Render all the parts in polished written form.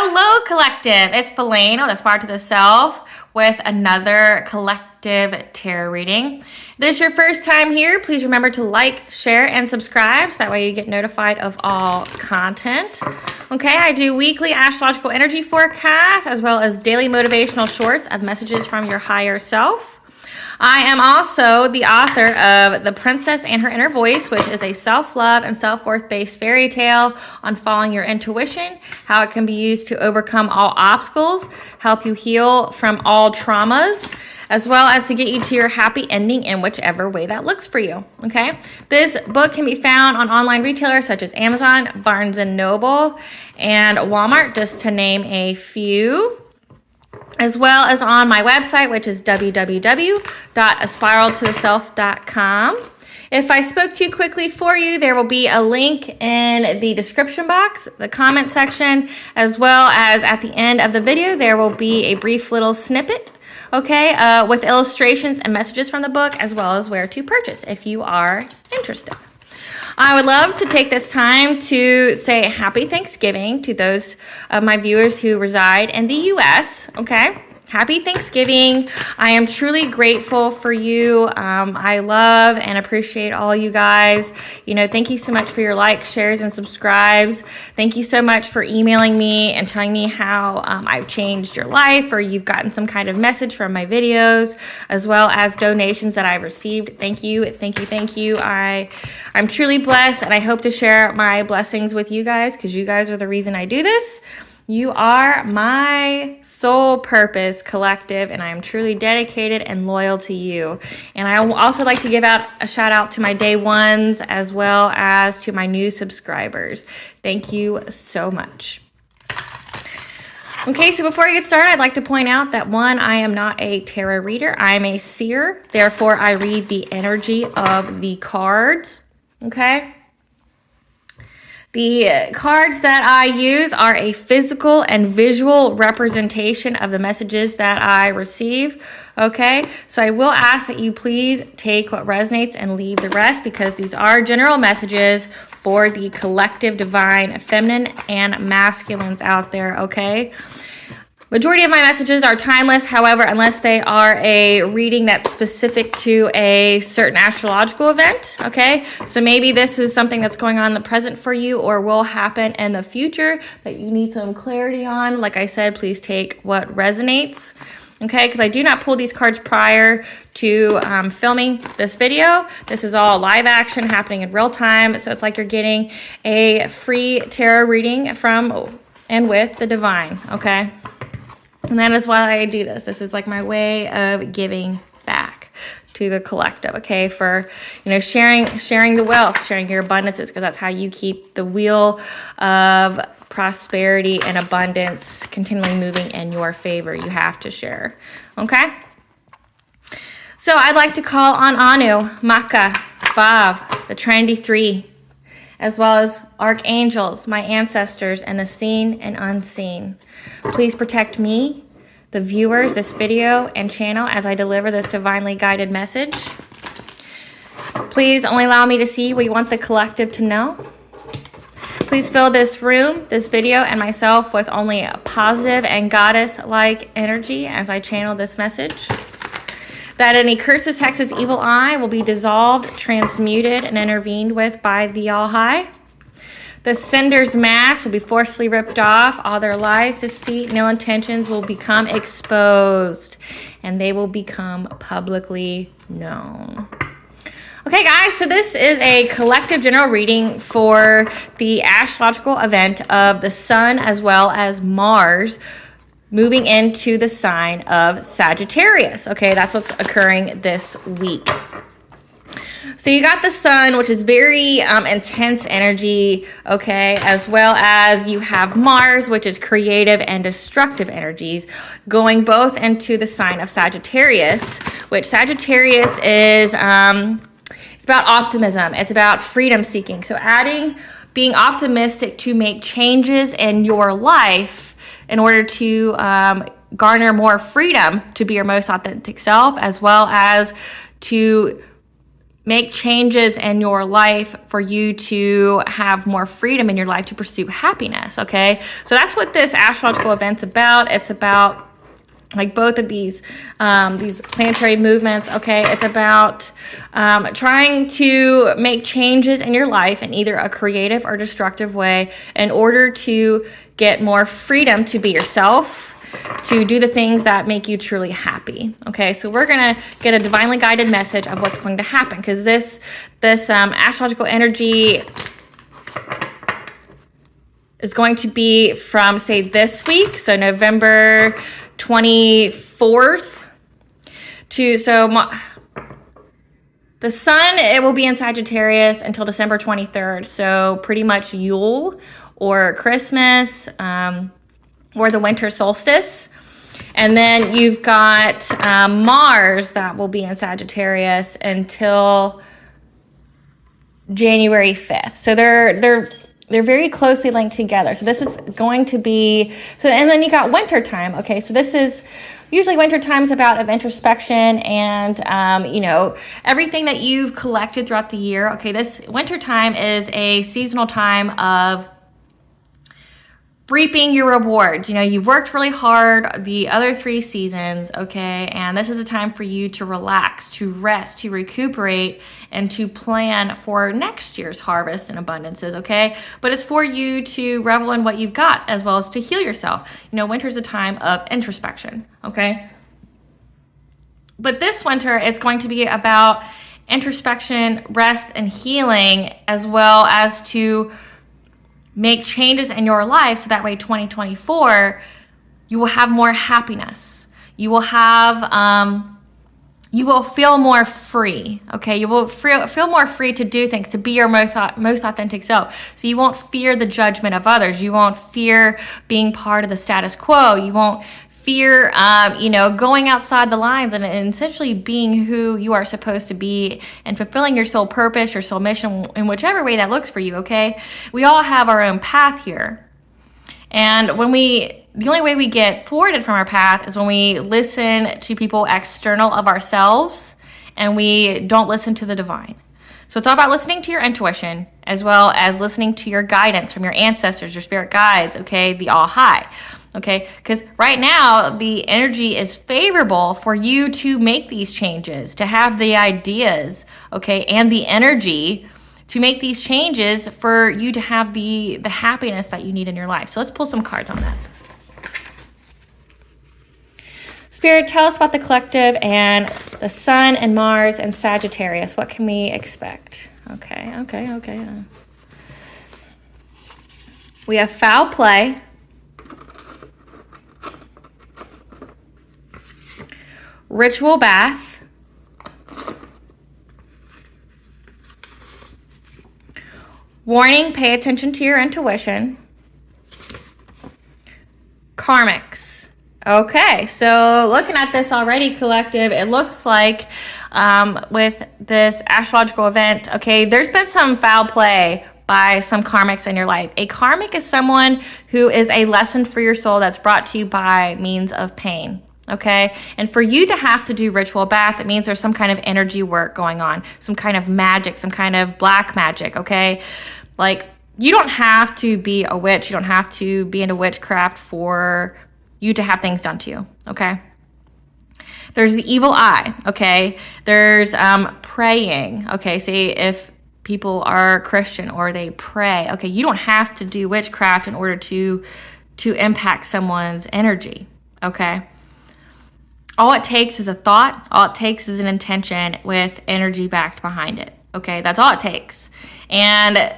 Hello, collective. It's Felane of Aspire to the Self with another collective tarot reading. If this is your first time here, please remember to like, share, and subscribe so that way you get notified of all content. Okay, I do weekly astrological energy forecasts as well as daily motivational shorts of messages from your higher self. I am also the author of The Princess and Her Inner Voice, which is a self-love and self-worth based fairy tale on following your intuition, how it can be used to overcome all obstacles, help you heal from all traumas, as well as to get you to your happy ending in whichever way that looks for you, okay? This book can be found on online retailers such as Amazon, Barnes & Noble, and Walmart, just to name a few, as well as on my website, which is www.aspiraltotheself.com. If I spoke too quickly for you, there will be a link in the description box, the comment section, as well as at the end of the video, there will be a brief little snippet, okay, with illustrations and messages from the book, as well as where to purchase if you are interested. I would love to take this time to say happy Thanksgiving to those of my viewers who reside in the U.S., okay? Happy Thanksgiving. I am truly grateful for you. I love and appreciate all you guys. You know, thank you so much for your likes, shares, and subscribes. Thank you so much for emailing me and telling me how I've changed your life or you've gotten some kind of message from my videos, as well as donations that I've received. Thank you, thank you, thank you. I'm truly blessed, and I hope to share my blessings with you guys because you guys are the reason I do this. You are my soul purpose collective, and I am truly dedicated and loyal to you. And I will also like to give out a shout out to my day ones as well as to my new subscribers. Thank you so much. Okay, so before I get started, I'd like to point out that one, I am not a tarot reader. I'm a seer. Therefore, I read the energy of the cards. Okay? The cards that I use are a physical and visual representation of the messages that I receive, okay? So I will ask that you please take what resonates and leave the rest because these are general messages for the collective divine feminine and masculines out there, okay? Majority of my messages are timeless, however, unless they are a reading that's specific to a certain astrological event, okay? So maybe this is something that's going on in the present for you or will happen in the future that you need some clarity on. Like I said, please take what resonates, okay? Because I do not pull these cards prior to filming this video. This is all live action happening in real time, so it's like you're getting a free tarot reading from and with the divine, okay? And that is why I do this. This is like my way of giving back to the collective, okay? For, you know, sharing the wealth, sharing your abundances, because that's how you keep the wheel of prosperity and abundance continually moving in your favor. You have to share, okay? So I'd like to call on Anu, Maka, Vav, the Trinity Three, as well as archangels, my ancestors, and the seen and unseen. Please protect me, the viewers, this video and channel as I deliver this divinely guided message. Please only allow me to see what you want the collective to know. Please fill this room, this video, and myself with only a positive and goddess-like energy as I channel this message. That any curses, hexes, evil eye will be dissolved, transmuted, and intervened with by the All-High. The sender's mask will be forcefully ripped off. All their lies, deceit, and ill intentions will become exposed, and they will become publicly known. Okay, guys, so this is a collective general reading for the astrological event of the Sun as well as Mars moving into the sign of Sagittarius. Okay, that's what's occurring this week. So you got the Sun, which is very intense energy, okay, as well as you have Mars, which is creative and destructive energies, going both into the sign of Sagittarius, which Sagittarius is, it's about optimism. It's about freedom seeking. So being optimistic to make changes in your life in order to garner more freedom to be your most authentic self, as well as to make changes in your life for you to have more freedom in your life to pursue happiness, okay? So that's what this astrological event's about. It's about like both of these planetary movements, okay? It's about trying to make changes in your life in either a creative or destructive way in order to get more freedom to be yourself, to do the things that make you truly happy. Okay, so we're gonna get a divinely guided message of what's going to happen, because this astrological energy is going to be from, say, this week, so November 24th to, the sun, it will be in Sagittarius until December 23rd, so pretty much Yule or Christmas, or the winter solstice. And then you've got Mars that will be in Sagittarius until January 5th. So they're very closely linked together. So this is going to be, so, and then you got winter time. Okay, so this is usually winter time is about of introspection and, you know, everything that you've collected throughout the year. Okay, this winter time is a seasonal time of reaping your rewards. You know, you've worked really hard the other 3 seasons, okay? And this is a time for you to relax, to rest, to recuperate, and to plan for next year's harvest and abundances, okay? But it's for you to revel in what you've got as well as to heal yourself. You know, winter is a time of introspection, okay? But this winter is going to be about introspection, rest, and healing, as well as to make changes in your life so that way 2024 you will have more happiness. You will have you will feel more free, okay? You will feel more free to do things, to be your most authentic self. So you won't fear the judgment of others. You won't fear being part of the status quo. You won't fear, you know, going outside the lines and essentially being who you are supposed to be and fulfilling your soul purpose, your soul mission in whichever way that looks for you, okay? We all have our own path here. And the only way we get thwarted from our path is when we listen to people external of ourselves and we don't listen to the divine. So it's all about listening to your intuition as well as listening to your guidance from your ancestors, your spirit guides, okay, the all high. Okay, because right now the energy is favorable for you to make these changes, to have the ideas, okay, and the energy to make these changes for you to have the happiness that you need in your life. So let's pull some cards on that. Spirit, tell us about the collective and the sun and Mars and Sagittarius. What can we expect? Okay. We have foul play. Ritual bath, warning, pay attention to your intuition, karmics. Okay, so looking at this already, collective, it looks like with this astrological event, okay, there's been some foul play by some karmics in your life. A karmic is someone who is a lesson for your soul that's brought to you by means of pain. Okay, and for you to have to do ritual bath, it means there's some kind of energy work going on, some kind of magic, some kind of black magic, okay? Like, you don't have to be a witch, you don't have to be into witchcraft for you to have things done to you, okay? There's the evil eye, okay? There's praying, okay? Say if people are Christian or they pray, okay, you don't have to do witchcraft in order to impact someone's energy, okay? All it takes is a thought. All it takes is an intention with energy backed behind it. Okay, that's all it takes. And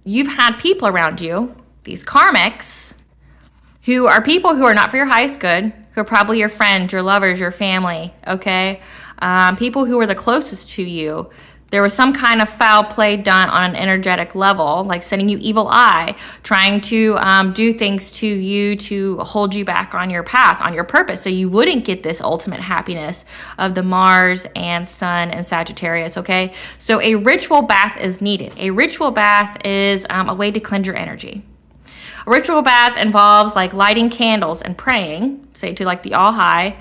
you've had people around you, these karmics, who are people who are not for your highest good, who are probably your friends, your lovers, your family, okay? People who are the closest to you. There was some kind of foul play done on an energetic level, like sending you evil eye, trying to do things to you to hold you back on your path, on your purpose, so you wouldn't get this ultimate happiness of the Mars and Sun and Sagittarius, okay? So a ritual bath is needed. A ritual bath is a way to cleanse your energy. A ritual bath involves like lighting candles and praying, say to like the All High,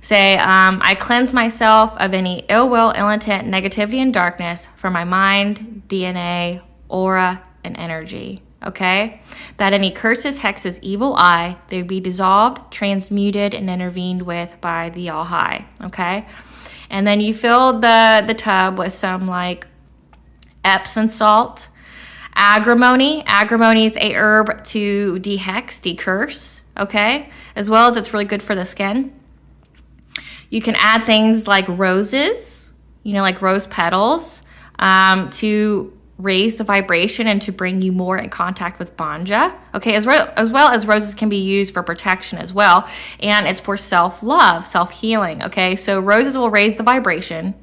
Say, I cleanse myself of any ill will, ill intent, negativity, and darkness from my mind, DNA, aura, and energy. Okay? That any curses, hexes, evil eye, they be dissolved, transmuted, and intervened with by the All High. Okay? And then you fill the tub with some like Epsom salt. Agrimony. Agrimony is a herb to dehex, decurse. Okay? As well as it's really good for the skin. You can add things like roses, like rose petals, to raise the vibration and to bring you more in contact with Banja. Okay, as well as roses can be used for protection as well. And it's for self-love, self-healing. Okay, so roses will raise the vibration.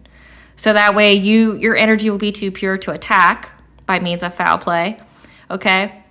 So that way your energy will be too pure to attack by means of foul play. Okay.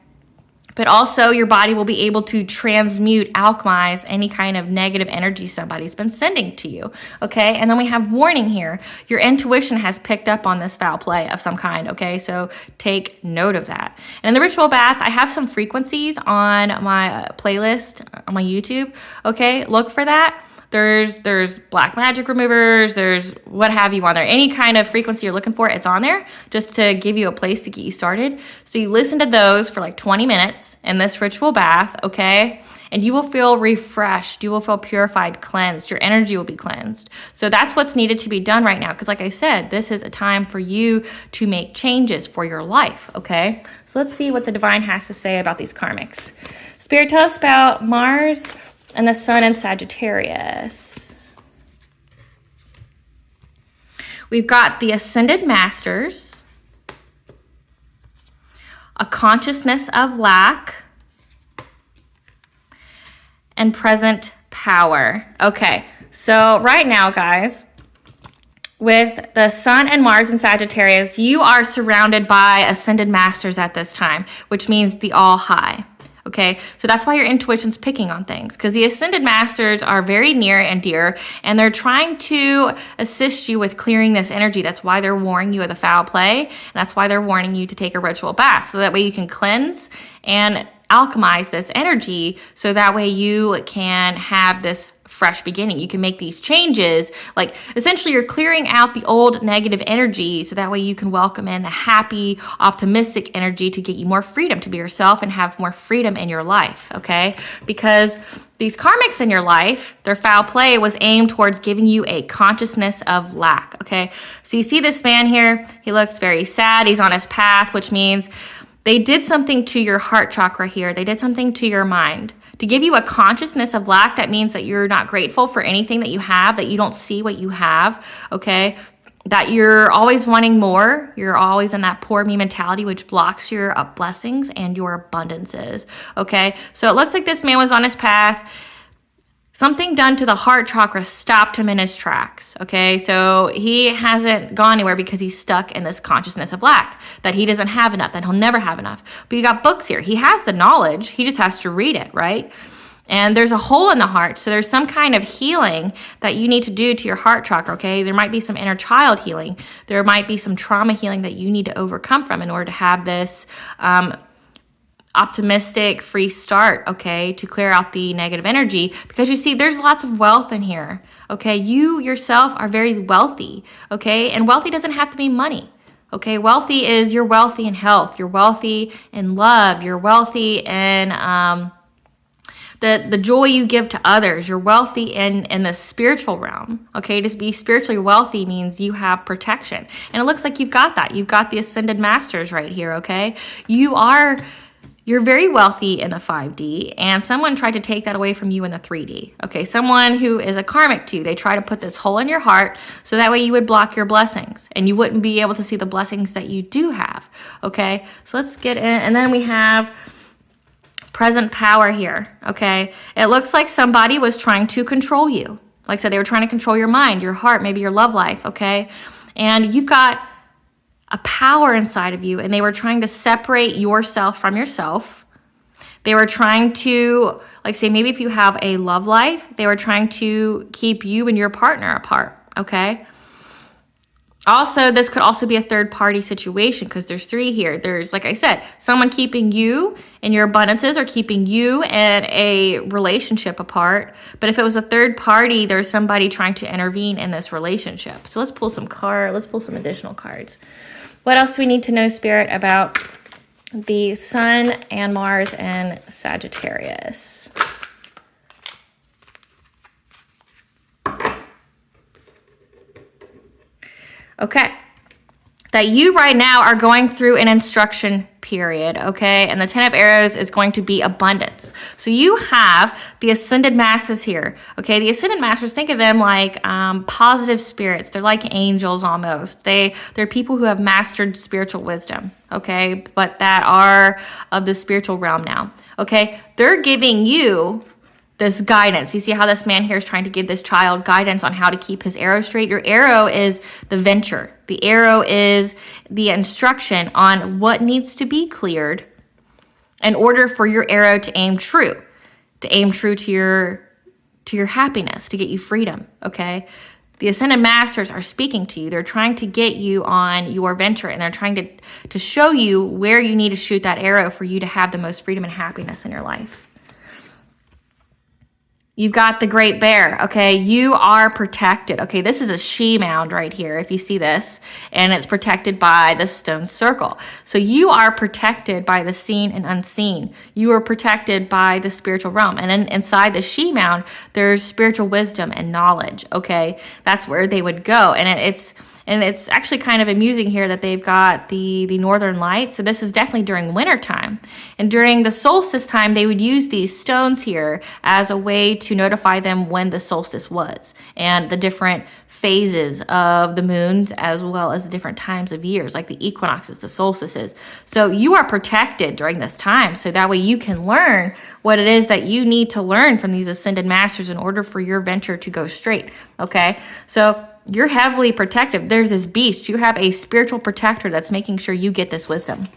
But also your body will be able to transmute, alchemize any kind of negative energy somebody's been sending to you, okay? And then we have warning here. Your intuition has picked up on this foul play of some kind, okay? So take note of that. And in the ritual bath, I have some frequencies on my playlist on my YouTube, okay? Look for that. There's black magic removers, there's what have you on there. Any kind of frequency you're looking for, it's on there just to give you a place to get you started. So you listen to those for like 20 minutes in this ritual bath, okay? And you will feel refreshed. You will feel purified, cleansed. Your energy will be cleansed. So that's what's needed to be done right now. Because like I said, this is a time for you to make changes for your life, okay? So let's see what the divine has to say about these karmics. Spirit, tell us about Mars and the sun in Sagittarius. We've got the ascended masters, a consciousness of lack, and present power. Okay, so right now, guys, with the sun and Mars in Sagittarius, you are surrounded by ascended masters at this time, which means the all high. Okay, so that's why your intuition's picking on things, because the ascended masters are very near and dear, and they're trying to assist you with clearing this energy. That's why they're warning you of the foul play, and that's why they're warning you to take a ritual bath, so that way you can cleanse and alchemize this energy, so that way you can have this fresh beginning. You can make these changes, like essentially you're clearing out the old negative energy, so that way you can welcome in the happy, optimistic energy to get you more freedom to be yourself and have more freedom in your life, okay? Because these karmics in your life, their foul play was aimed towards giving you a consciousness of lack, okay? So you see this man here, he looks very sad, he's on his path, which means they did something to your heart chakra here. They did something to your mind. To give you a consciousness of lack, that means that you're not grateful for anything that you have, that you don't see what you have, okay? That you're always wanting more. You're always in that poor me mentality, which blocks your blessings and your abundances, okay? So it looks like this man was on his path. Something done to the heart chakra stopped him in his tracks, okay? So he hasn't gone anywhere because he's stuck in this consciousness of lack, that he doesn't have enough, that he'll never have enough. But you got books here. He has the knowledge. He just has to read it, right? And there's a hole in the heart, so there's some kind of healing that you need to do to your heart chakra, okay? There might be some inner child healing. There might be some trauma healing that you need to overcome from in order to have this optimistic, free start, okay, to clear out the negative energy, because you see, there's lots of wealth in here, okay? You yourself are very wealthy, okay? And wealthy doesn't have to be money, okay? Wealthy is, you're wealthy in health, you're wealthy in love, you're wealthy in the joy you give to others, you're wealthy in the spiritual realm, okay? To be spiritually wealthy means you have protection. And it looks like you've got that. You've got the ascended masters right here, okay? You're very wealthy in the 5D, and someone tried to take that away from you in the 3D. Okay, someone who is a karmic to you, they try to put this hole in your heart so that way you would block your blessings and you wouldn't be able to see the blessings that you do have. Okay, so let's get in, and then we have present power here. Okay, it looks like somebody was trying to control you. Like I said, they were trying to control your mind, your heart, maybe your love life. Okay, and you've got a power inside of you, and they were trying to separate yourself from yourself. They were trying to, like say, maybe if you have a love life, they were trying to keep you and your partner apart, okay? Also, this could also be a third party situation because there's 3 here. There's, like I said, someone keeping you in your abundances or keeping you and a relationship apart. But if it was a third party, there's somebody trying to intervene in this relationship. So let's pull some additional cards. What else do we need to know, Spirit, about the Sun and Mars and Sagittarius? Okay, that you right now are going through an instruction period, okay? And the 10 of arrows is going to be abundance. So you have the ascended masters here, okay? The ascended masters, think of them like positive spirits. They're like angels almost. They're people who have mastered spiritual wisdom, okay? But that are of the spiritual realm now, okay? They're giving you this guidance. You see how this man here is trying to give this child guidance on how to keep his arrow straight? Your arrow is the venture. The arrow is the instruction on what needs to be cleared in order for your arrow to aim true to your happiness, to get you freedom, okay? The Ascended Masters are speaking to you. They're trying to get you on your venture, and they're trying to show you where you need to shoot that arrow for you to have the most freedom and happiness in your life. You've got the Great Bear, okay? You are protected, okay? This is a she-mound right here, if you see this, and it's protected by the stone circle. So you are protected by the seen and unseen. You are protected by the spiritual realm. And inside the she-mound, there's spiritual wisdom and knowledge, okay? That's where they would go. And it's actually kind of amusing here that they've got the northern lights. So this is definitely during winter time. And during the solstice time, they would use these stones here as a way to notify them when the solstice was and the different phases of the moons, as well as the different times of years, like the equinoxes, the solstices. So you are protected during this time. So that way you can learn what it is that you need to learn from these ascended masters in order for your venture to go straight. Okay. So you're heavily protected. There's this beast. You have a spiritual protector that's making sure you get this wisdom.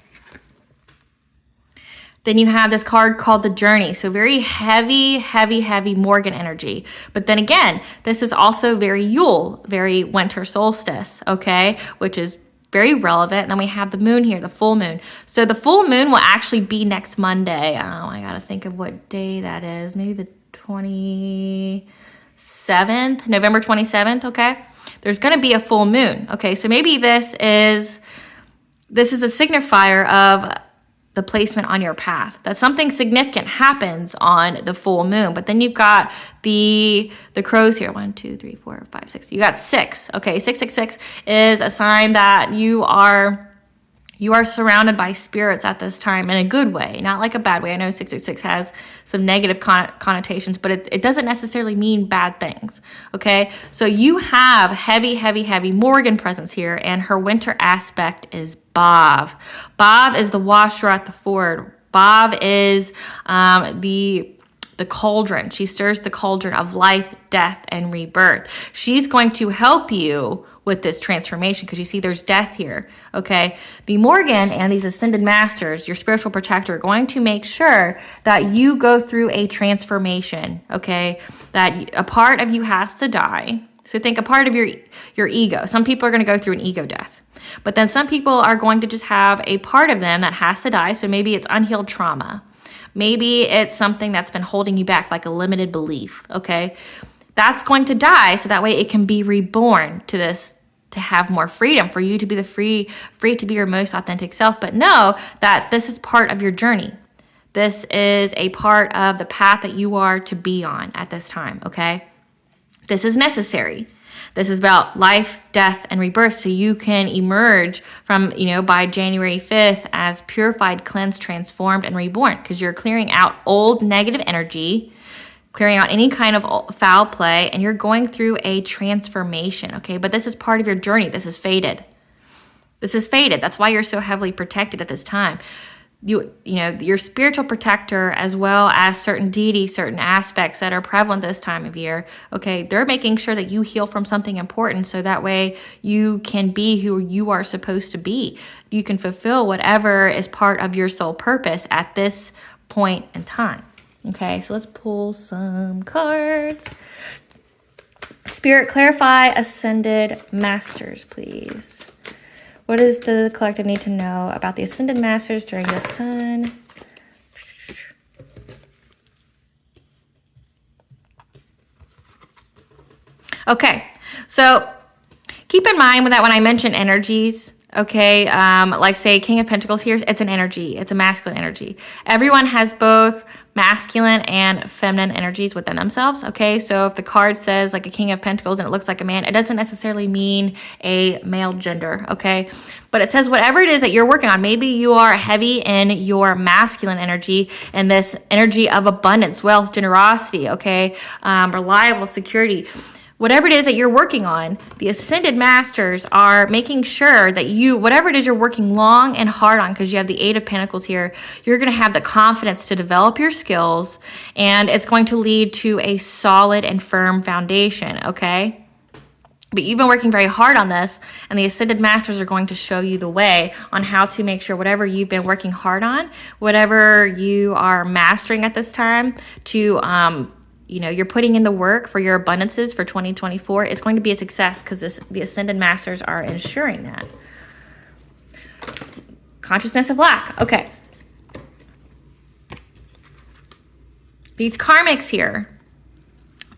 Then you have this card called the Journey. So very heavy, heavy, heavy Morgan energy. But then again, this is also very Yule, very winter solstice, okay? Which is very relevant. And then we have the moon here, the full moon. So the full moon will actually be next Monday. Oh, I got to think of what day that is. Maybe the 27th, November 27th, okay? There's going to be a full moon, okay? So maybe this is a signifier of the placement on your path, that something significant happens on the full moon. But then you've got the crows here. 1, 2, 3, 4, 5, 6. You got 6, okay? 666 is a sign that you are surrounded by spirits at this time in a good way, not like a bad way. I know 666 has some negative connotations, but it doesn't necessarily mean bad things, okay? So you have heavy, heavy, heavy Morgan presence here, and her winter aspect is Bob. Bob is the washer at the ford. Bob is the cauldron. She stirs the cauldron of life, death, and rebirth. She's going to help you with this transformation because you see there's death here, okay? The Morgan and these ascended masters, your spiritual protector, are going to make sure that you go through a transformation, okay? That a part of you has to die. So think a part of your ego. Some people are going to go through an ego death. But then some people are going to just have a part of them that has to die. So maybe it's unhealed trauma. Maybe it's something that's been holding you back, like a limited belief, okay? That's going to die so that way it can be reborn to have more freedom, for you to be free to be your most authentic self. But know that this is part of your journey. This is a part of the path that you are to be on at this time, okay? This is necessary. This is about life, death, and rebirth, so you can emerge from, by January 5th as purified, cleansed, transformed, and reborn, because you're clearing out old negative energy, clearing out any kind of foul play, and you're going through a transformation, okay? But this is part of your journey. This is fated. This is fated. That's why you're so heavily protected at this time. Your spiritual protector, as well as certain deities, certain aspects that are prevalent this time of year, okay, they're making sure that you heal from something important so that way you can be who you are supposed to be. You can fulfill whatever is part of your soul purpose at this point in time. Okay, so let's pull some cards. Spirit, clarify Ascended Masters, please. What does the collective need to know about the Ascended Masters during the sun? Okay, so keep in mind that when I mention energies, okay, like say King of Pentacles here, it's an energy. It's a masculine energy. Everyone has both masculine and feminine energies within themselves, okay? So if the card says like a King of Pentacles and it looks like a man, it doesn't necessarily mean a male gender, okay? But it says whatever it is that you're working on, maybe you are heavy in your masculine energy and this energy of abundance, wealth, generosity, okay? Reliable, security. Whatever it is that you're working on, the Ascended Masters are making sure that whatever it is you're working long and hard on, because you have the Eight of Pentacles here, you're going to have the confidence to develop your skills, and it's going to lead to a solid and firm foundation, okay? But you've been working very hard on this, and the Ascended Masters are going to show you the way on how to make sure whatever you've been working hard on, whatever you are mastering at this time, to you're putting in the work for your abundances for 2024, it's going to be a success because the Ascended Masters are ensuring that. Consciousness of lack. Okay. These karmics here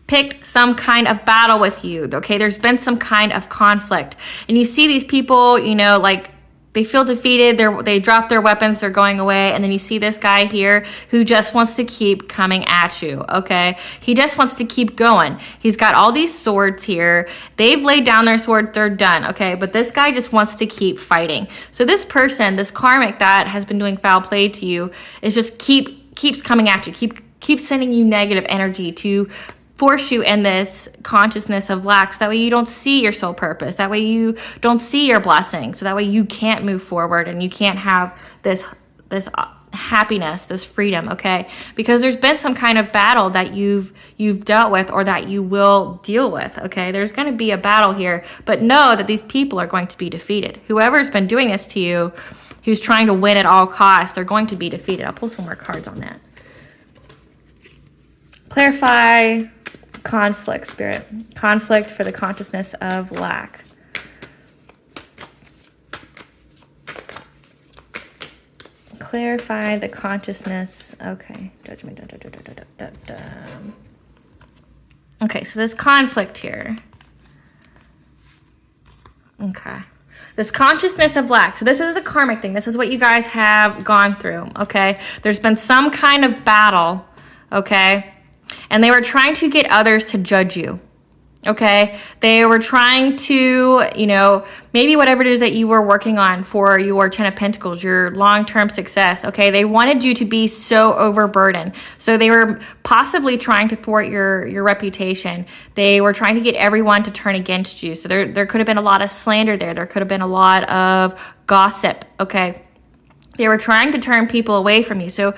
picked some kind of battle with you, okay? There's been some kind of conflict. And you see these people, like they feel defeated, they drop their weapons, they're going away, and then you see this guy here who just wants to keep coming at you, okay? He just wants to keep going. He's got all these swords here. They've laid down their sword, they're done, okay? But this guy just wants to keep fighting. So this person, this karmic that has been doing foul play to you, is just keeps coming at you, keeps sending you negative energy to force you in this consciousness of lack, so that way you don't see your soul purpose, that way you don't see your blessing, so that way you can't move forward and you can't have this happiness, this freedom, okay? Because there's been some kind of battle that you've dealt with or that you will deal with, okay? There's going to be a battle here, but know that these people are going to be defeated. Whoever's been doing this to you, who's trying to win at all costs, they're going to be defeated. I'll pull some more cards on that. Clarify conflict, Spirit. Conflict for the consciousness of lack. Clarify the consciousness. Okay. Judgment. Okay, so there's conflict here. Okay. This consciousness of lack. So this is a karmic thing. This is what you guys have gone through, okay? There's been some kind of battle, okay? And they were trying to get others to judge you, okay? They were trying to, maybe whatever it is that you were working on for your 10 of Pentacles, your long-term success, okay? They wanted you to be so overburdened. So they were possibly trying to thwart your reputation. They were trying to get everyone to turn against you. So there could have been a lot of slander there. There could have been a lot of gossip, okay? They were trying to turn people away from you. So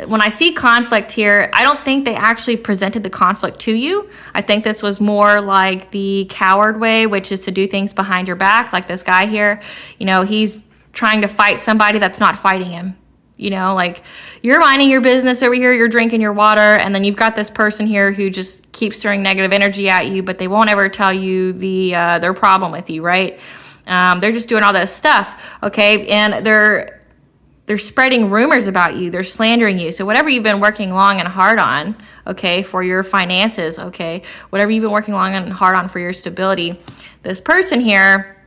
when I see conflict here, I don't think they actually presented the conflict to you. I think this was more like the coward way, which is to do things behind your back, like this guy here. He's trying to fight somebody that's not fighting him. Like you're minding your business over here, you're drinking your water, and then you've got this person here who just keeps throwing negative energy at you, but they won't ever tell you their problem with you, right? They're just doing all this stuff, okay? And they're spreading rumors about you. They're slandering you. So whatever you've been working long and hard on, okay, for your finances, okay, whatever you've been working long and hard on for your stability, this person here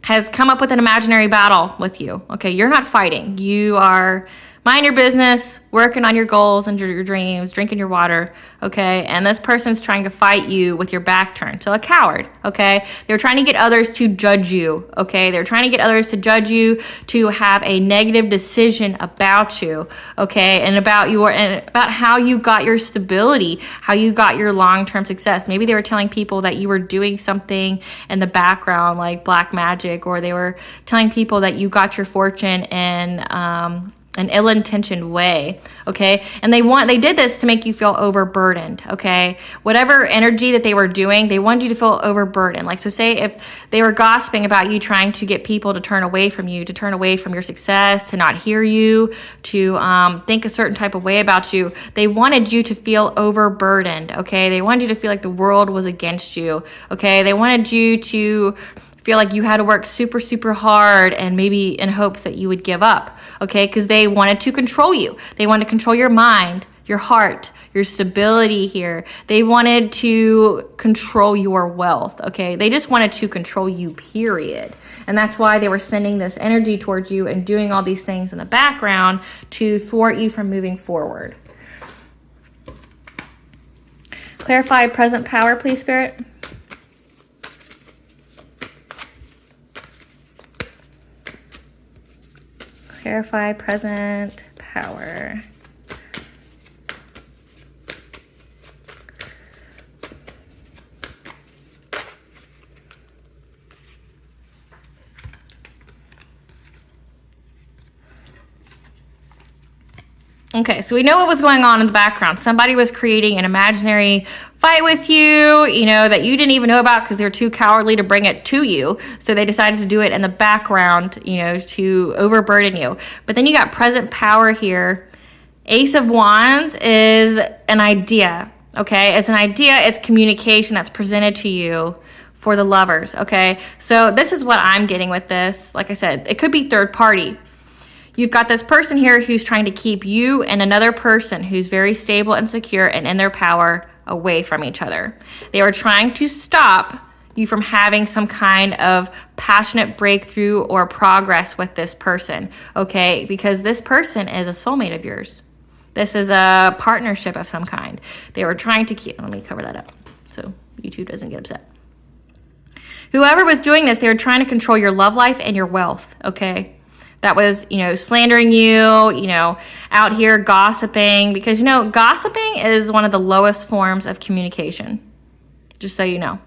has come up with an imaginary battle with you, okay? You're not fighting. You are mind your business, working on your goals and your dreams, drinking your water, okay? And this person's trying to fight you with your back turned. So a coward, okay? They're trying to get others to judge you, okay? They're trying to get others to judge you, to have a negative decision about you, okay? And about how you got your stability, how you got your long-term success. Maybe they were telling people that you were doing something in the background like black magic, or they were telling people that you got your fortune in an ill-intentioned way, okay? And they did this to make you feel overburdened, okay? Whatever energy that they were doing, they wanted you to feel overburdened. Like, so say if they were gossiping about you, trying to get people to turn away from you, to turn away from your success, to not hear you, to think a certain type of way about you, they wanted you to feel overburdened, okay? They wanted you to feel like the world was against you, okay? They wanted you to feel like you had to work super, super hard, and maybe in hopes that you would give up, okay? Because they wanted to control you. They wanted to control your mind, your heart, your stability here. They wanted to control your wealth, okay? They just wanted to control you, period. And that's why they were sending this energy towards you and doing all these things in the background to thwart you from moving forward. Clarify present power, please, Spirit. Clarify present power. Okay, so we know what was going on in the background. Somebody was creating an imaginary fight with you, that you didn't even know about because they were too cowardly to bring it to you. So they decided to do it in the background, to overburden you. But then you got present power here. Ace of Wands is an idea, okay? It's an idea, it's communication that's presented to you for the lovers, okay? So this is what I'm getting with this. Like I said, it could be third party. You've got this person here who's trying to keep you and another person who's very stable and secure and in their power away from each other. They are trying to stop you from having some kind of passionate breakthrough or progress with this person, okay? Because this person is a soulmate of yours. This is a partnership of some kind. They were trying to keep, let me cover that up so YouTube doesn't get upset. Whoever was doing this, they were trying to control your love life and your wealth, okay? That was, slandering you, out here gossiping, because, gossiping is one of the lowest forms of communication, just so you know.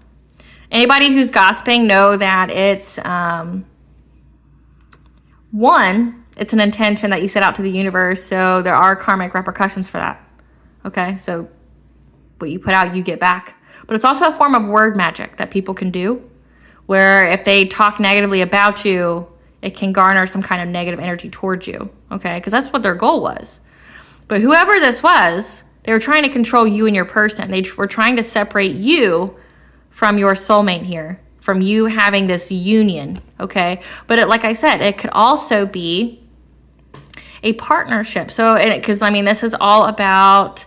Anybody who's gossiping know that it's, it's an intention that you set out to the universe, so there are karmic repercussions for that, okay? So what you put out, you get back. But it's also a form of word magic that people can do, where if they talk negatively about you, it can garner some kind of negative energy towards you, okay? Because that's what their goal was. But whoever this was, they were trying to control you and your person. They were trying to separate you from your soulmate here, from you having this union, okay? But like I said, it could also be a partnership. So, because, this is all about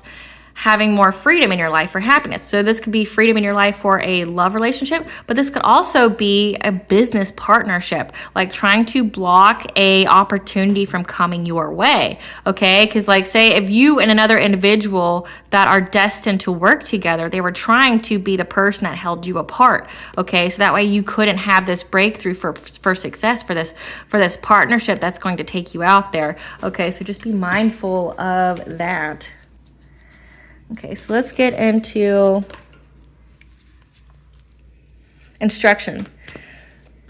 having more freedom in your life for happiness. So this could be freedom in your life for a love relationship, but this could also be a business partnership, like trying to block a opportunity from coming your way, okay? Because say if you and another individual that are destined to work together, they were trying to be the person that held you apart, okay? So that way you couldn't have this breakthrough for success, for this partnership that's going to take you out there, okay? So just be mindful of that. Okay, so let's get into instruction.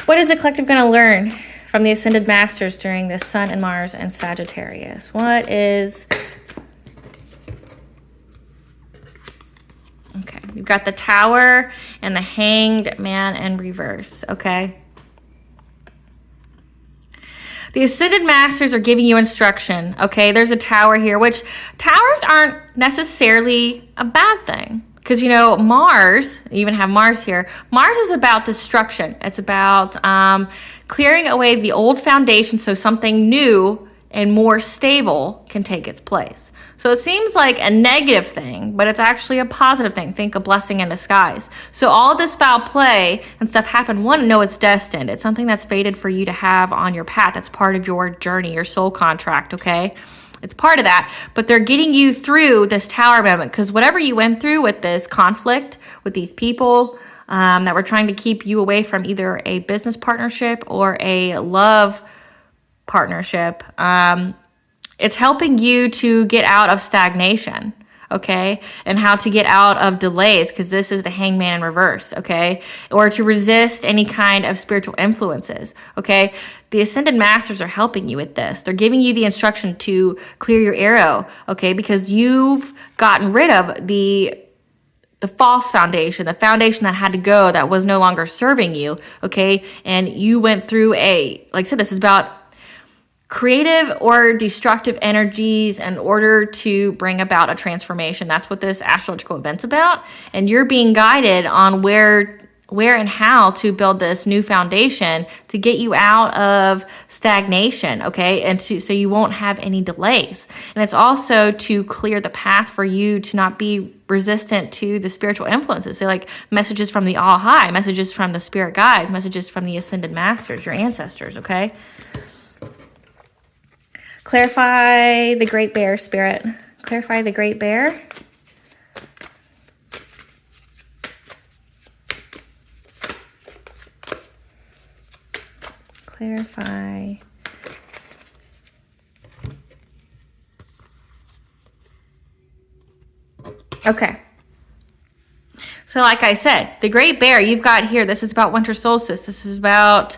What is the collective going to learn from the Ascended Masters during this Sun and Mars and Sagittarius? What is... Okay, we've got the Tower and the Hanged Man in reverse, okay? The Ascended Masters are giving you instruction, okay? There's a tower here, which towers aren't necessarily a bad thing. Because, Mars, you even have Mars here, Mars is about destruction. It's about clearing away the old foundation so something new and more stable can take its place. So it seems like a negative thing, but it's actually a positive thing. Think a blessing in disguise. So all this foul play and stuff happened. One, no, it's destined. It's something that's fated for you to have on your path. That's part of your journey, your soul contract, okay? It's part of that. But they're getting you through this tower moment, because whatever you went through with this conflict, with these people that were trying to keep you away from either a business partnership or a love partnership, it's helping you to get out of stagnation, okay? And how to get out of delays, because this is the Hangman in reverse, okay? Or to resist any kind of spiritual influences, okay? The Ascended Masters are helping you with this. They're giving you the instruction to clear your arrow, okay? Because you've gotten rid of the false foundation, the foundation that had to go, that was no longer serving you, okay? And you went through like I said, this is about creative or destructive energies in order to bring about a transformation. That's what this astrological event's about. And you're being guided on where and how to build this new foundation to get you out of stagnation, okay? And so you won't have any delays. And it's also to clear the path for you to not be resistant to the spiritual influences. So like messages from the All High, messages from the Spirit Guides, messages from the Ascended Masters, your ancestors, okay? Clarify the Great Bear, Spirit. Clarify the Great Bear. Clarify. Okay. So like I said, the Great Bear you've got here, this is about winter solstice. This is about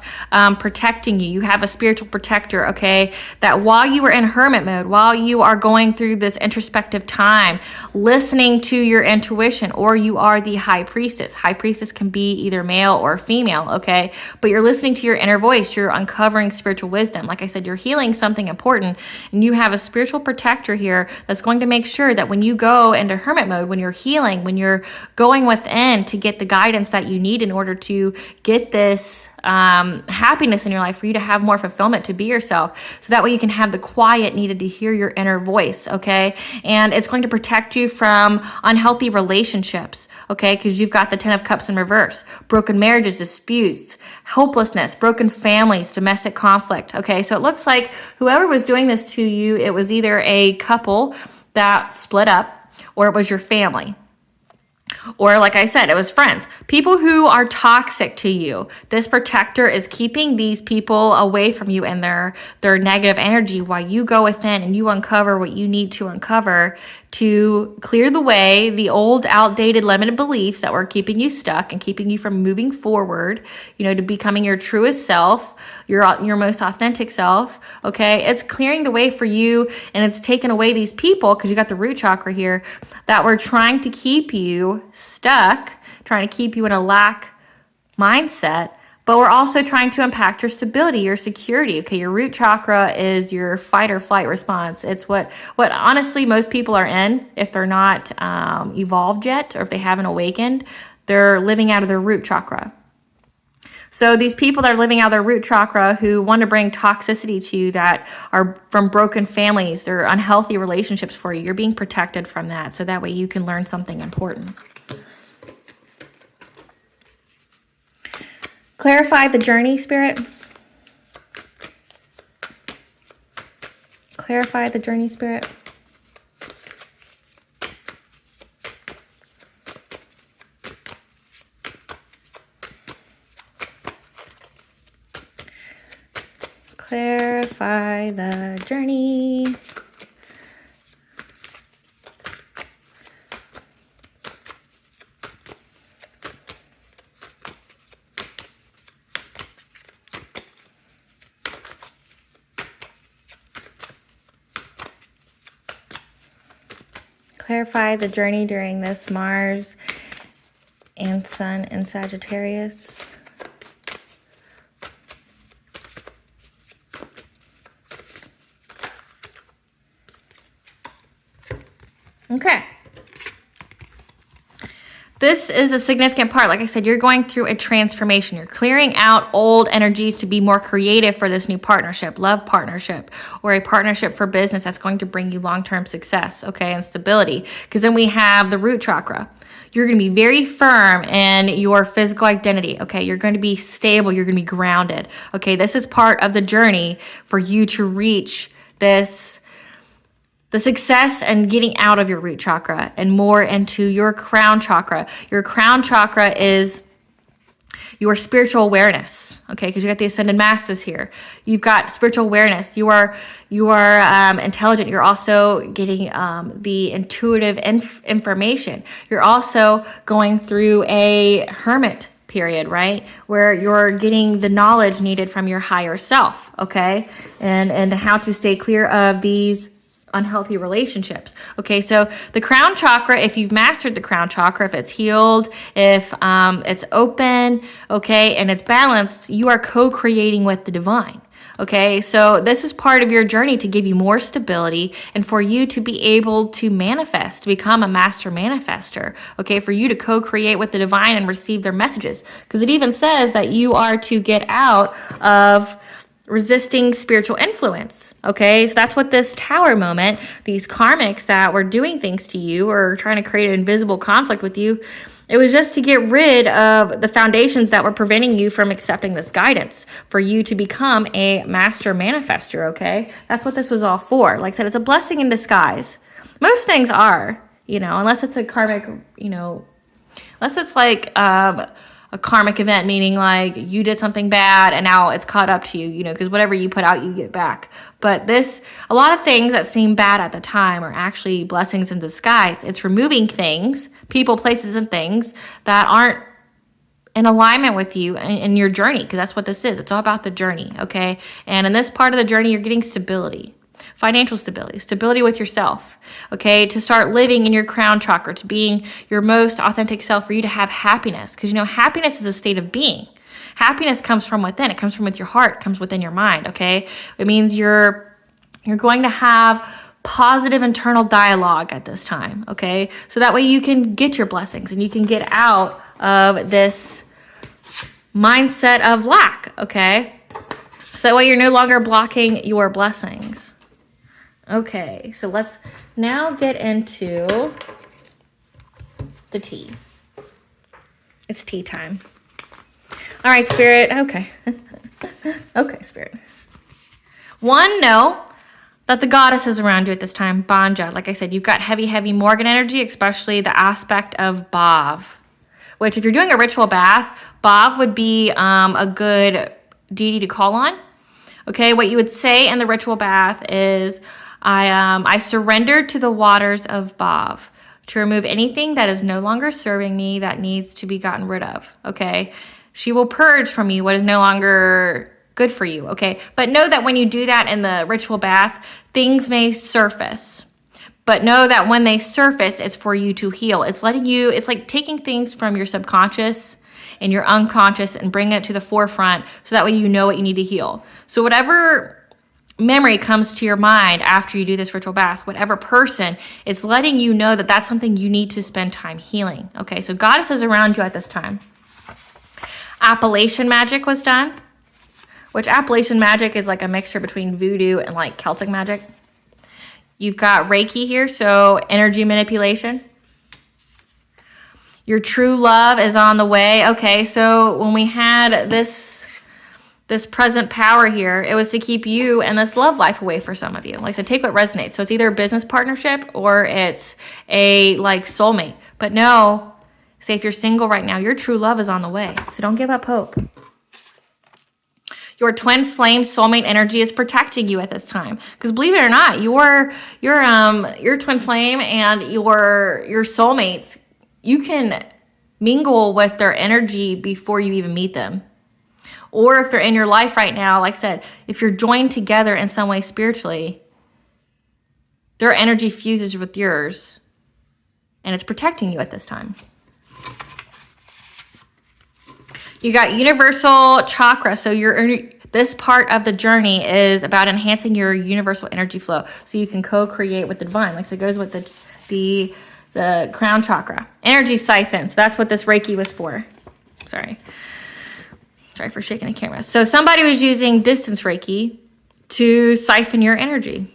protecting you. You have a spiritual protector, okay? That while you are in hermit mode, while you are going through this introspective time, listening to your intuition, or you are the High Priestess. High Priestess can be either male or female, okay? But you're listening to your inner voice. You're uncovering spiritual wisdom. Like I said, you're healing something important, and you have a spiritual protector here that's going to make sure that when you go into hermit mode, when you're healing, when you're going within to get the guidance that you need in order to get this happiness in your life, for you to have more fulfillment, to be yourself, so that way you can have the quiet needed to hear your inner voice, okay? And it's going to protect you from unhealthy relationships, okay? Because you've got the Ten of Cups in reverse, broken marriages, disputes, hopelessness, broken families, domestic conflict, okay? So it looks like whoever was doing this to you, it was either a couple that split up, or it was your family. Or like I said, it was friends. People who are toxic to you. This protector is keeping these people away from you and their negative energy while you go within and you uncover what you need to uncover to clear the way, the old, outdated, limited beliefs that were keeping you stuck and keeping you from moving forward, to becoming your truest self, your most authentic self, okay? It's clearing the way for you, and it's taking away these people, because you got the root chakra here, that were trying to keep you stuck, trying to keep you in a lack mindset, but we're also trying to impact your stability, your security, okay? Your root chakra is your fight or flight response. It's what honestly most people are in if they're not evolved yet, or if they haven't awakened. They're living out of their root chakra. So these people that are living out their root chakra, who want to bring toxicity to you, that are from broken families, they're unhealthy relationships for you, you're being protected from that, so that way you can learn something important. Clarify the journey, Spirit. Clarify the journey, Spirit. Clarify the journey. Clarify the journey during this Mars and Sun in Sagittarius. Okay. This is a significant part. Like I said, you're going through a transformation. You're clearing out old energies to be more creative for this new partnership, love partnership, or a partnership for business that's going to bring you long-term success, okay, and stability. Because then we have the root chakra. You're going to be very firm in your physical identity, okay? You're going to be stable. You're going to be grounded, okay? This is part of the journey for you to reach the success and getting out of your root chakra and more into your crown chakra. Your crown chakra is your spiritual awareness, okay, because you got the ascended masters here. You've got spiritual awareness. You are intelligent. You're also getting the intuitive information. You're also going through a hermit period, right, where you're getting the knowledge needed from your higher self, okay, and how to stay clear of these unhealthy relationships. Okay, so the crown chakra, if you've mastered the crown chakra, if it's healed, if it's open, okay, and it's balanced, you are co-creating with the divine. Okay, so this is part of your journey to give you more stability and for you to be able to manifest, to become a master manifester. Okay, for you to co-create with the divine and receive their messages. Because it even says that you are to get out of resisting spiritual influence. Okay, so that's what this tower moment, these karmics that were doing things to you or trying to create an invisible conflict with you, it was just to get rid of the foundations that were preventing you from accepting this guidance for you to become a master manifester. Okay, that's what this was all for. Like I said, it's a blessing in disguise. Most things are, unless it's a karmic, unless it's like a karmic event, meaning like you did something bad and now it's caught up to you, because whatever you put out, you get back. But a lot of things that seem bad at the time are actually blessings in disguise. It's removing things, people, places, and things that aren't in alignment with you in your journey, because that's what this is. It's all about the journey, okay? And in this part of the journey, you're getting stability. Financial stability with yourself, okay, to start living in your crown chakra, to being your most authentic self, for you to have happiness, because happiness is a state of being. Happiness comes from within. It comes from with your heart. It comes within your mind, okay? It means you're going to have positive internal dialogue at this time, okay? So that way you can get your blessings and you can get out of this mindset of lack, okay? So that way you're no longer blocking your blessings. Okay, so let's now get into the tea. It's tea time. All right, Spirit. Okay. Okay, Spirit. One, know that the goddess is around you at this time. Banja. Like I said, you've got heavy, heavy Morgan energy, especially the aspect of Bav. Which, if you're doing a ritual bath, Bav would be a good deity to call on. Okay, what you would say in the ritual bath is, I surrender to the waters of Bav to remove anything that is no longer serving me that needs to be gotten rid of, okay? She will purge from you what is no longer good for you, okay? But know that when you do that in the ritual bath, things may surface. But know that when they surface, it's for you to heal. It's like taking things from your subconscious and your unconscious and bringing it to the forefront so that way you know what you need to heal. So whatever memory comes to your mind after you do this ritual bath, whatever person, it's letting you know that that's something you need to spend time healing. Okay, so goddess is around you at this time. Appellation magic was done, which Appellation magic is like a mixture between voodoo and like Celtic magic. You've got Reiki here, so energy manipulation. Your true love is on the way. Okay, so when we had this present power here, it was to keep you and this love life away for some of you. Like I said, take what resonates. So it's either a business partnership or it's a like soulmate. But no, say if you're single right now, your true love is on the way. So don't give up hope. Your twin flame soulmate energy is protecting you at this time. Because believe it or not, your twin flame and your soulmates, you can mingle with their energy before you even meet them. Or if they're in your life right now, like I said, if you're joined together in some way spiritually, their energy fuses with yours and it's protecting you at this time. You got universal chakra. So this part of the journey is about enhancing your universal energy flow so you can co-create with the divine. Like so it goes with the crown chakra. Energy siphon. So that's what this Reiki was for. Sorry for shaking the camera. So somebody was using distance Reiki to siphon your energy.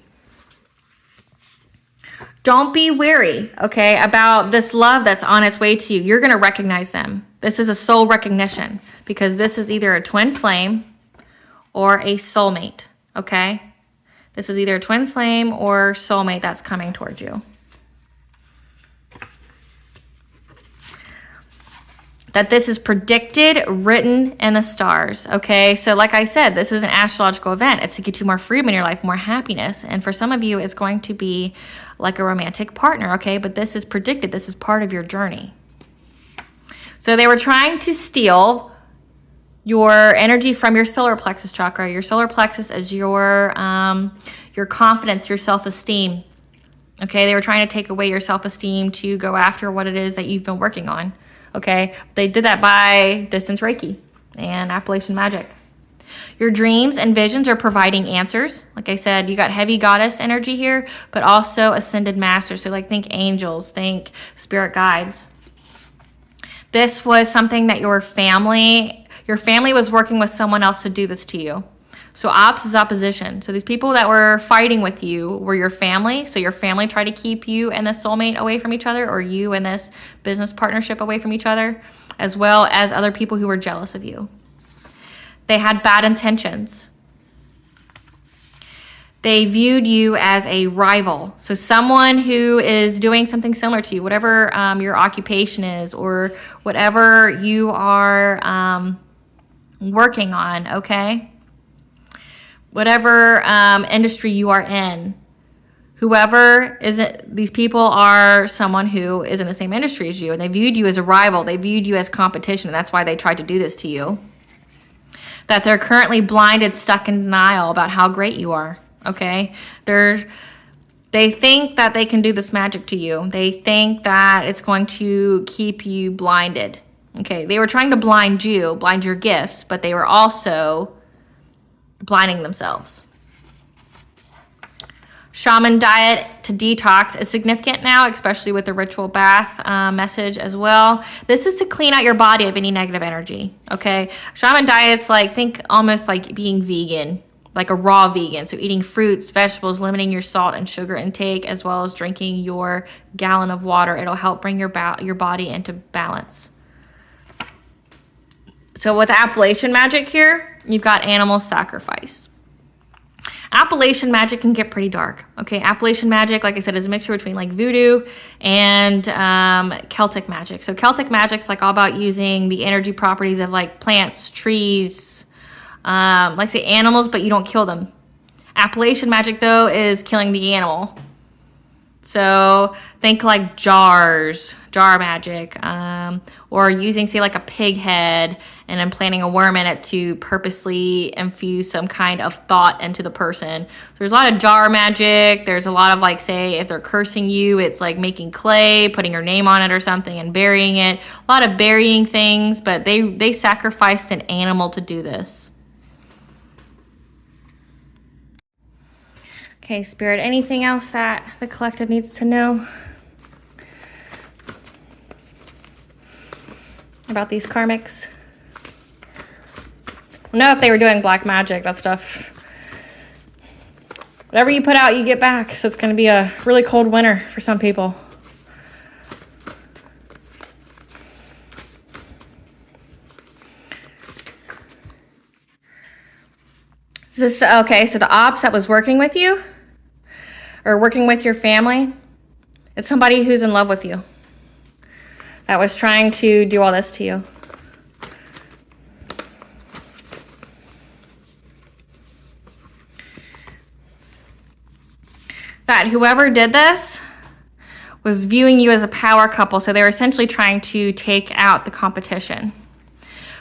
Don't be weary, okay, about this love that's on its way to you. You're going to recognize them. This is a soul recognition because this is either a twin flame or a soulmate, okay? This is either a twin flame or soulmate that's coming towards you. that this is predicted, written in the stars, okay? So like I said, this is an astrological event. It's to get you more freedom in your life, more happiness. And for some of you, it's going to be like a romantic partner, okay? But this is predicted. This is part of your journey. So they were trying to steal your energy from your solar plexus chakra. Your solar plexus is your confidence, your self-esteem, okay? They were trying to take away your self-esteem to go after what it is that you've been working on. Okay, they did that by distance Reiki and Appalachian magic. Your dreams and visions are providing answers. Like I said, you got heavy goddess energy here, but also ascended masters. So like think angels, think spirit guides. This was something that your family was working with someone else to do this to you. So ops is opposition. So these people that were fighting with you were your family. So your family tried to keep you and the soulmate away from each other, or you and this business partnership away from each other, as well as other people who were jealous of you. They had bad intentions. They viewed you as a rival. So someone who is doing something similar to you, whatever your occupation is, or whatever you are working on, okay? Whatever industry you are in, whoever isn't, these people are someone who is in the same industry as you, and they viewed you as a rival. They viewed you as competition, and that's why they tried to do this to you. That they're currently blinded, stuck in denial about how great you are, okay? They think that they can do this magic to you. They think that it's going to keep you blinded, okay? They were trying to blind you, blind your gifts, but they were also blinding themselves. Shaman diet to detox is significant now, especially with the ritual bath message as well. This is to clean out your body of any negative energy, okay? Shaman diet's like, think almost like being vegan, like a raw vegan. So eating fruits, vegetables, limiting your salt and sugar intake, as well as drinking your gallon of water. It'll help bring your body into balance. So with Appalachian magic here, you've got animal sacrifice. Appalachian magic can get pretty dark. Okay, Appalachian magic, like I said, is a mixture between like voodoo and Celtic magic. So Celtic magic's like all about using the energy properties of like plants, trees, like say animals, but you don't kill them. Appalachian magic though is killing the animal. So think like jar magic, or using say like a pig head and implanting a worm in it to purposely infuse some kind of thought into the person. So there's a lot of jar magic. There's a lot of like, say if they're cursing you, it's like making clay, putting your name on it or something and burying it. A lot of burying things, but they sacrificed an animal to do this. Okay, Spirit, anything else that the collective needs to know about these karmics? Know if they were doing black magic, that stuff. Whatever you put out, you get back. So it's going to be a really cold winter for some people. Okay, so the ops that was working with you or working with your family, it's somebody who's in love with you that was trying to do all this to you. That whoever did this was viewing you as a power couple, so they were essentially trying to take out the competition.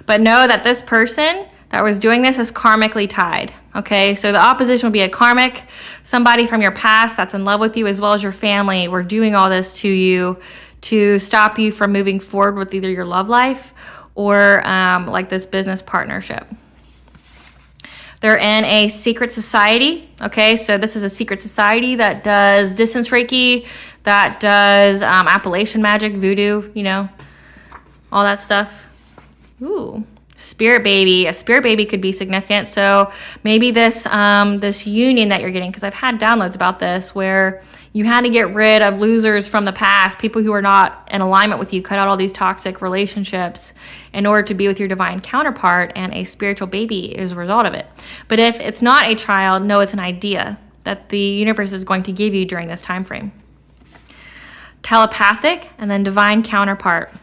But know that this person that was doing this is karmically tied, okay? So the opposition would be a karmic, somebody from your past that's in love with you, as well as your family were doing all this to you to stop you from moving forward with either your love life or like this business partnership. They're in a secret society, okay? So this is a secret society that does distance Reiki, that does Appalachian magic, voodoo, you know, all that stuff. Ooh. Spirit baby. A spirit baby could be significant. So maybe this this union that you're getting, because I've had downloads about this where you had to get rid of losers from the past, people who are not in alignment with you, cut out all these toxic relationships in order to be with your divine counterpart, and a spiritual baby is a result of it. But if it's not a child, no, it's an idea that the universe is going to give you during this time frame. Telepathic, and then divine counterpart.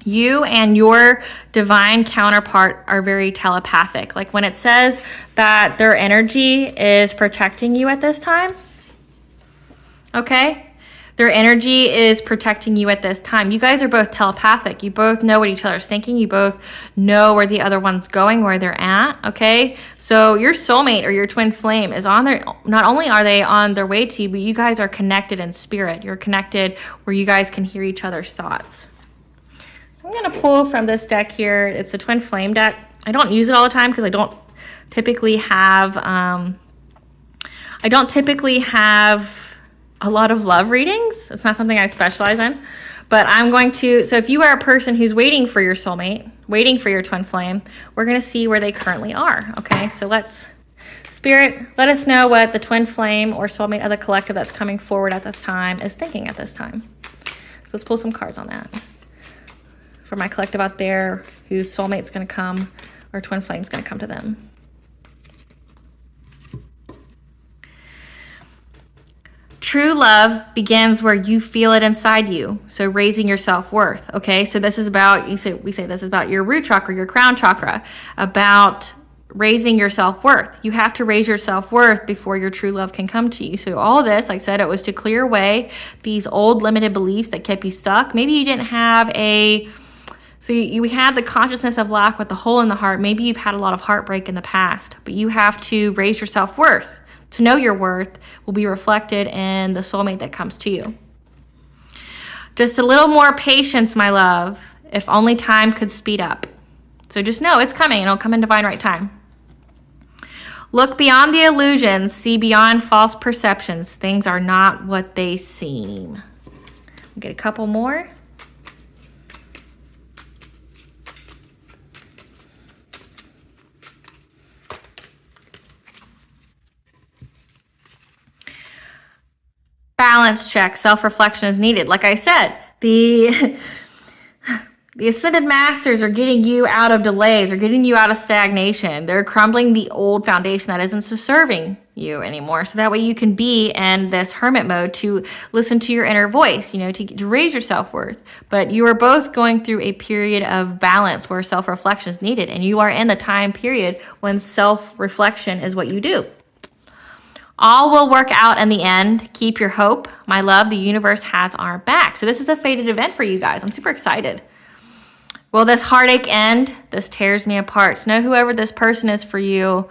You and your divine counterpart are very telepathic. Like when it says that their energy is protecting you at this time, okay? Their energy is protecting you at this time. You guys are both telepathic. You both know what each other's thinking. You both know where the other one's going, where they're at, okay? So your soulmate or your twin flame is on their, not only are they on their way to you, but you guys are connected in spirit. You're connected where you guys can hear each other's thoughts. I'm going to pull from this deck here. It's a twin flame deck. I don't use it all the time because I don't typically have a lot of love readings. It's not something I specialize in. But I'm going to, so if you are a person who's waiting for your soulmate, waiting for your twin flame, we're going to see where they currently are. Okay, so Spirit, let us know what the twin flame or soulmate of the collective that's coming forward at this time is thinking at this time. So let's pull some cards on that. For my collective out there whose soulmate's going to come or twin flame's going to come to them. True love begins where you feel it inside you. So raising your self-worth. Okay, so this is about, we say this is about your root chakra, your crown chakra, about raising your self-worth. You have to raise your self-worth before your true love can come to you. So all this, like I said, it was to clear away these old limited beliefs that kept you stuck. Maybe you didn't have so you had the consciousness of lack with the hole in the heart. Maybe you've had a lot of heartbreak in the past, but you have to raise your self-worth. To know your worth will be reflected in the soulmate that comes to you. Just a little more patience, my love, if only time could speed up. So just know it's coming and it'll come in divine right time. Look beyond the illusions, see beyond false perceptions. Things are not what they seem. Get a couple more. Balance check, self-reflection is needed. Like I said, the Ascended Masters are getting you out of delays, or getting you out of stagnation. They're crumbling the old foundation that isn't serving you anymore. So that way you can be in this hermit mode to listen to your inner voice, to raise your self-worth. But you are both going through a period of balance where self-reflection is needed. And you are in the time period when self-reflection is what you do. All will work out in the end. Keep your hope. My love, the universe has our back. So this is a fated event for you guys. I'm super excited. Will this heartache end? This tears me apart. So know whoever this person is for you,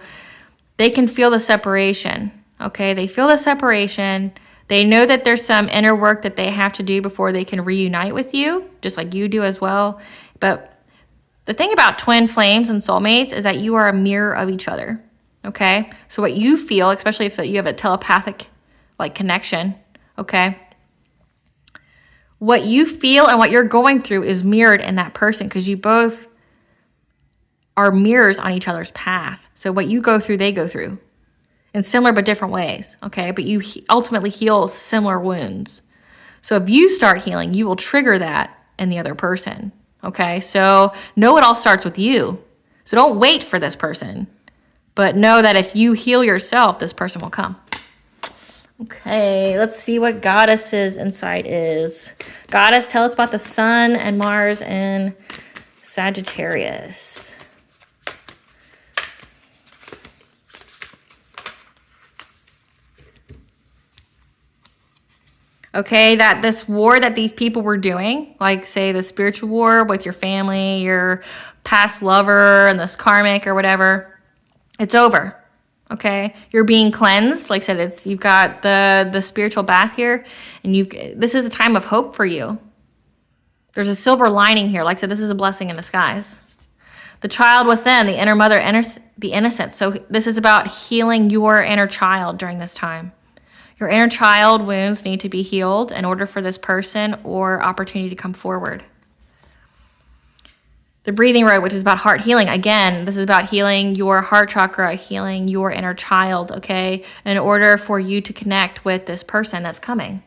they can feel the separation. Okay, they feel the separation. They know that there's some inner work that they have to do before they can reunite with you, just like you do as well. But the thing about twin flames and soulmates is that you are a mirror of each other. Okay, so what you feel, especially if you have a telepathic connection, okay, what you feel and what you're going through is mirrored in that person, because you both are mirrors on each other's path. So what you go through, they go through in similar but different ways, okay, but you ultimately heal similar wounds. So if you start healing, you will trigger that in the other person, okay, so know it all starts with you. So don't wait for this person. But know that if you heal yourself, this person will come. Okay, let's see what Goddess's insight is. Goddess, tell us about the Sun and Mars in Sagittarius. Okay, that this war that these people were doing, like say the spiritual war with your family, your past lover, and this karmic or whatever, it's over, okay? You're being cleansed. Like I said, you've got the spiritual bath here, and this is a time of hope for you. There's a silver lining here. Like I said, this is a blessing in disguise. The child within, the inner mother, the innocence. So this is about healing your inner child during this time. Your inner child wounds need to be healed in order for this person or opportunity to come forward. The breathing road, which is about heart healing. Again, this is about healing your heart chakra, healing your inner child, okay, in order for you to connect with this person that's coming.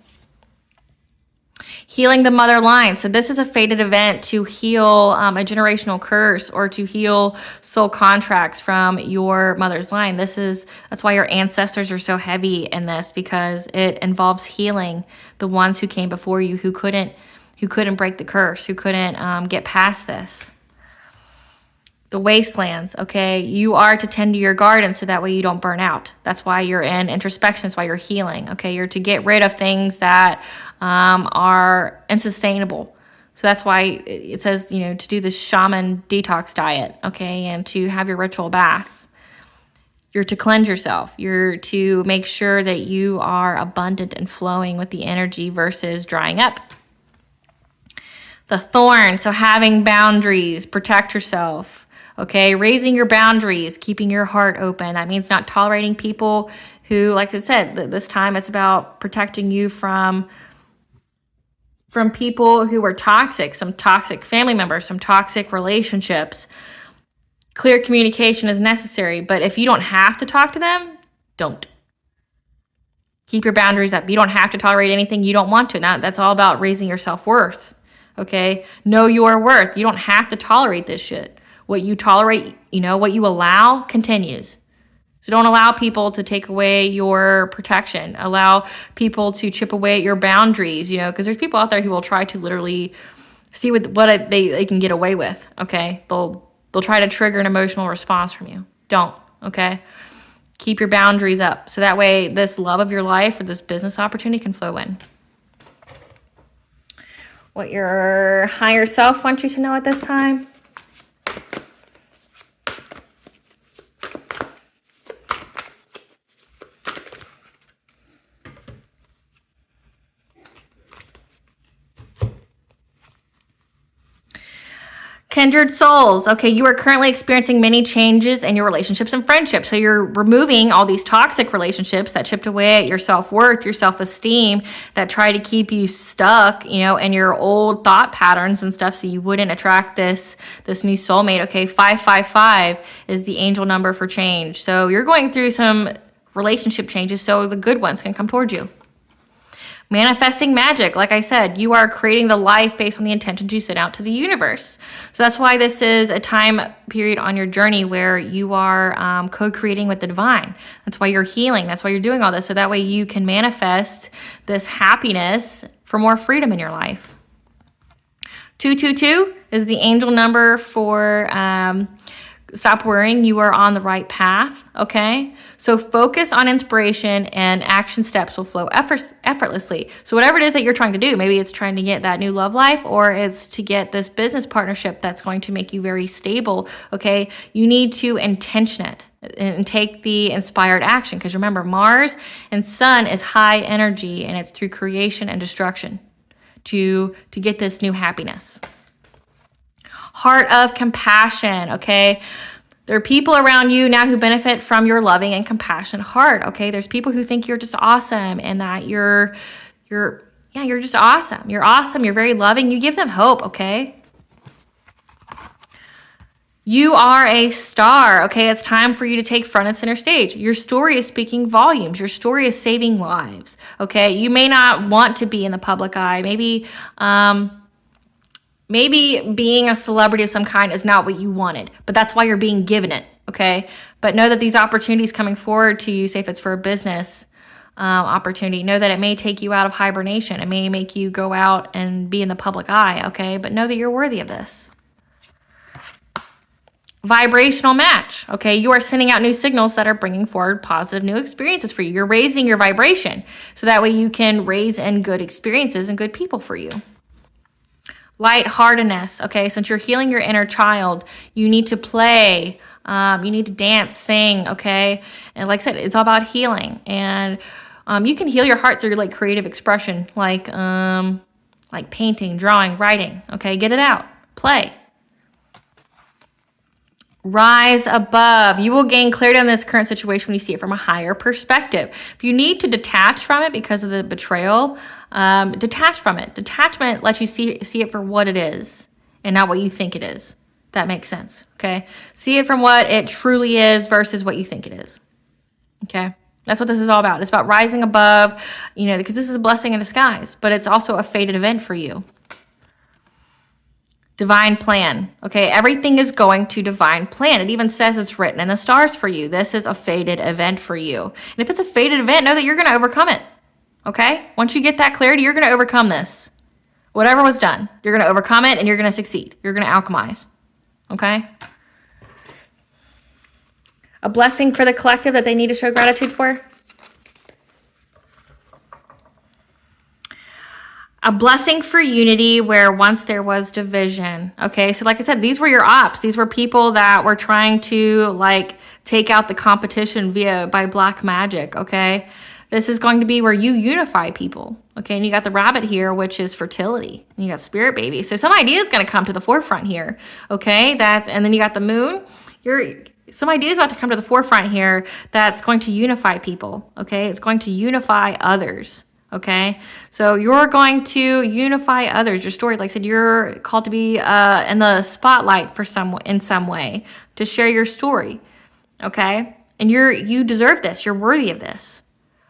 Healing the mother line. So this is a fated event to heal a generational curse or to heal soul contracts from your mother's line. That's why your ancestors are so heavy in this, because it involves healing the ones who came before you who couldn't who couldn't break the curse, who couldn't get past this. The wastelands, okay? You are to tend to your garden so that way you don't burn out. That's why you're in introspection. That's why you're healing, okay? You're to get rid of things that are unsustainable. So that's why it says, to do the shaman detox diet, okay? And to have your ritual bath. You're to cleanse yourself. You're to make sure that you are abundant and flowing with the energy versus drying up. The thorn, so having boundaries, protect yourself. Okay, raising your boundaries, keeping your heart open. That means not tolerating people who, like I said, this time it's about protecting you from people who are toxic, some toxic family members, some toxic relationships. Clear communication is necessary, but if you don't have to talk to them, don't. Keep your boundaries up. You don't have to tolerate anything you don't want to. Now, that's all about raising your self-worth. Okay, know your worth. You don't have to tolerate this shit. What you tolerate, what you allow continues. So don't allow people to take away your protection. Allow people to chip away at your boundaries, because there's people out there who will try to literally see what they can get away with, okay? They'll try to trigger an emotional response from you. Don't, okay? Keep your boundaries up. So that way this love of your life or this business opportunity can flow in. What your higher self wants you to know at this time? Kindred souls. Okay, you are currently experiencing many changes in your relationships and friendships. So you're removing all these toxic relationships that chipped away at your self-worth, your self-esteem, that try to keep you stuck, in your old thought patterns and stuff, so you wouldn't attract this new soulmate. Okay, 555 is the angel number for change. So you're going through some relationship changes, so the good ones can come towards you. Manifesting magic. Like I said, you are creating the life based on the intentions you sent out to the universe. So that's why this is a time period on your journey where you are co-creating with the divine. That's why you're healing. That's why you're doing all this. So that way you can manifest this happiness for more freedom in your life. 222 is the angel number for stop worrying. You are on the right path, okay? So focus on inspiration and action steps will flow effortlessly. So whatever it is that you're trying to do, maybe it's trying to get that new love life or it's to get this business partnership that's going to make you very stable, okay? You need to intention it and take the inspired action, because remember, Mars and Sun is high energy and it's through creation and destruction to get this new happiness. Heart of compassion, okay? There are people around you now who benefit from your loving and compassionate heart, okay? There's people who think you're just awesome and that you're just awesome. You're awesome. You're very loving. You give them hope, okay? You are a star, okay? It's time for you to take front and center stage. Your story is speaking volumes. Your story is saving lives, okay? You may not want to be in the public eye. Maybe being a celebrity of some kind is not what you wanted, but that's why you're being given it, okay? But know that these opportunities coming forward to you, say if it's for a business opportunity, know that it may take you out of hibernation. It may make you go out and be in the public eye, okay? But know that you're worthy of this. Vibrational match, okay? You are sending out new signals that are bringing forward positive new experiences for you. You're raising your vibration, so that way you can raise in good experiences and good people for you. Lightheartedness, okay? Since you're healing your inner child, you need to play, you need to dance, sing, okay? And like I said, it's all about healing. And you can heal your heart through like creative expression, like painting, drawing, writing, okay? Get it out, play. Rise above. You will gain clarity on this current situation when you see it from a higher perspective. If you need to detach from it because of the betrayal, detach from it. Detachment lets you see it for what it is and not what you think it is. That makes sense, okay? See it from what it truly is versus what you think it is, okay? That's what this is all about. It's about rising above, because this is a blessing in disguise, but it's also a fated event for you. Divine plan, okay? Everything is going to divine plan. It even says it's written in the stars for you. This is a fated event for you. And if it's a fated event, know that you're going to overcome it, okay? Once you get that clarity, you're going to overcome this. Whatever was done, you're going to overcome it and you're going to succeed. You're going to alchemize. Okay? A blessing for the collective that they need to show gratitude for. A blessing for unity where once there was division. Okay, so like I said, these were your ops. These were people that were trying to like take out the competition by black magic. Okay, this is going to be where you unify people. Okay, and you got the rabbit here, which is fertility. And you got spirit baby. So some idea is going to come to the forefront here. Okay, and then you got the moon. Some idea is about to come to the forefront here that's going to unify people. Okay, it's going to unify others. Okay, so you're going to unify others. Your story, like I said, you're called to be in the spotlight in some way to share your story. Okay, and you deserve this. You're worthy of this.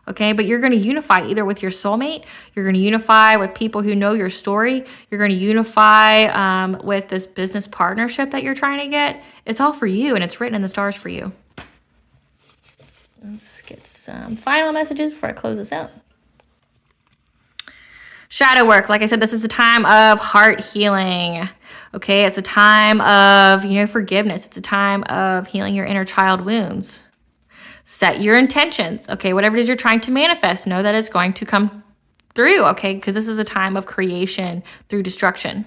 Okay, but you're going to unify either with your soulmate. You're going to unify with people who know your story. You're going to unify with this business partnership that you're trying to get. It's all for you, and it's written in the stars for you. Let's get some final messages before I close this out. Shadow work. Like I said, this is a time of heart healing. Okay, it's a time of, forgiveness. It's a time of healing your inner child wounds. Set your intentions. Okay, whatever it is you're trying to manifest, know that it's going to come through. Okay, because this is a time of creation through destruction.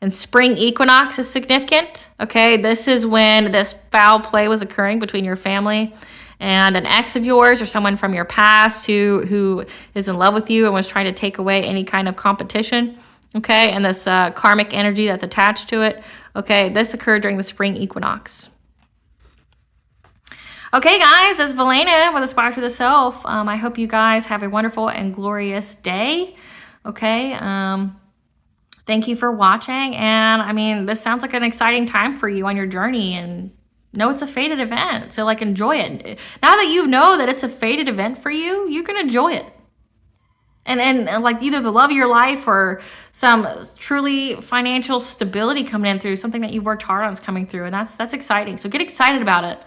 And spring equinox is significant. Okay, this is when this foul play was occurring between your family and an ex of yours or someone from your past who is in love with you and was trying to take away any kind of competition, okay, and this karmic energy that's attached to it, okay, this occurred during the spring equinox. Okay, guys, this is Valena with Aspire to the Self. I hope you guys have a wonderful and glorious day, okay? Thank you for watching, and, this sounds like an exciting time for you on your journey, and no, it's a fated event, so enjoy it. Now that you know that it's a fated event for you, you can enjoy it. And either the love of your life or some truly financial stability coming in through something that you've worked hard on is coming through, and that's exciting. So get excited about it,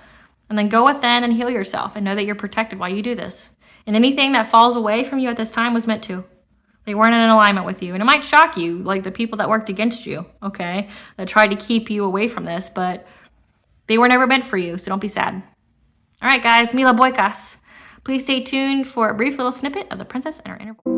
and then go within and heal yourself, and know that you're protected while you do this. And anything that falls away from you at this time was meant to. They weren't in alignment with you, and it might shock you, like the people that worked against you, okay, that tried to keep you away from this, but they were never meant for you, so don't be sad. All right, guys, Mila Boykas. Please stay tuned for a brief little snippet of the princess and her inner voice.